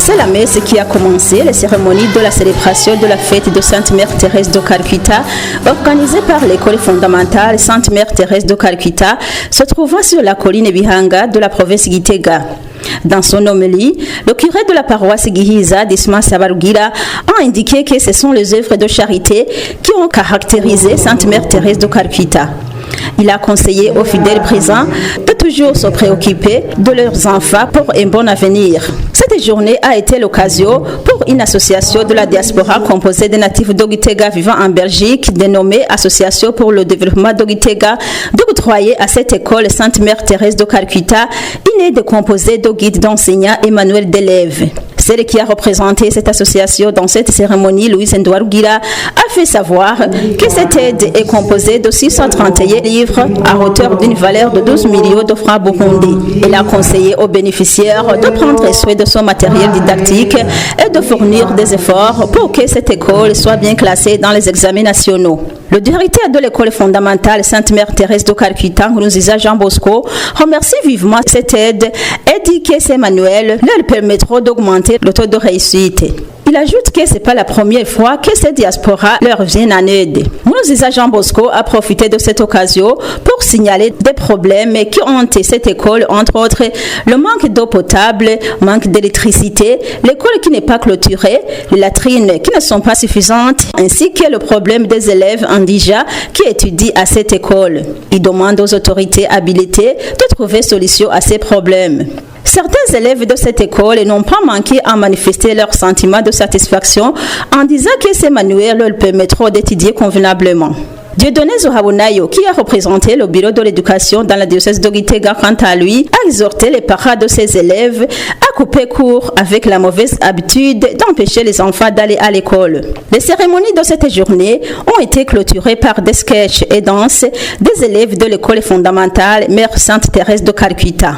C'est la messe qui a commencé les cérémonies de la célébration de la fête de Sainte Mère Thérèse de Calcutta, organisée par l'école fondamentale Sainte Mère Thérèse de Calcutta, se trouvant sur la colline Bihanga de la province Gitega. Dans son homélie, le curé de la paroisse Gihiza d'Isma Sabarugira a indiqué que ce sont les œuvres de charité qui ont caractérisé Sainte Mère Thérèse de Calcutta. Il a conseillé aux fidèles présents de toujours se préoccuper de leurs enfants pour un bon avenir. Cette journée a été l'occasion pour une association de la diaspora composée des natifs d'Ogitega vivant en Belgique, dénommée Association pour le développement d'Ogitega, d'octroyer à cette école Sainte Mère Thérèse de Calcutta une aide composée de guides d'enseignants et manuels d'élèves. Celle qui a représenté cette association dans cette cérémonie, Louise Ndouarugira, a fait savoir que cette aide est composée de 631 livres à hauteur d'une valeur de 12 millions de francs burundais. Elle a conseillé aux bénéficiaires de prendre soin de son matériel didactique et de fournir des efforts pour que cette école soit bien classée dans les examens nationaux. Le directeur de l'école fondamentale Sainte Mère Thérèse de Calcutta, Nkurunziza Jean Bosco, remercie vivement cette aide et dit que ces manuels leur permettront d'augmenter le taux de réussite. Il ajoute que ce n'est pas la première fois que ces diasporas leur viennent en aide. Nkurunziza Jean Bosco a profité de cette occasion pour signaler des problèmes qui ont hanté cette école, entre autres le manque d'eau potable, manque d'électricité, l'école qui n'est pas clôturée, les latrines qui ne sont pas suffisantes, ainsi que le problème des élèves indigents qui étudient à cette école. Il demande aux autorités habilitées de trouver solution à ces problèmes. Certains élèves de cette école n'ont pas manqué à manifester leur sentiment de satisfaction en disant que ces manuels leur permettront d'étudier convenablement. Dieudonné Zohabunayo, qui a représenté le bureau de l'éducation dans la diocèse d'Ogitega, quant à lui, a exhorté les parents de ses élèves à couper court avec la mauvaise habitude d'empêcher les enfants d'aller à l'école. Les cérémonies de cette journée ont été clôturées par des sketchs et danses des élèves de l'école fondamentale Mère Sainte Thérèse de Calcutta.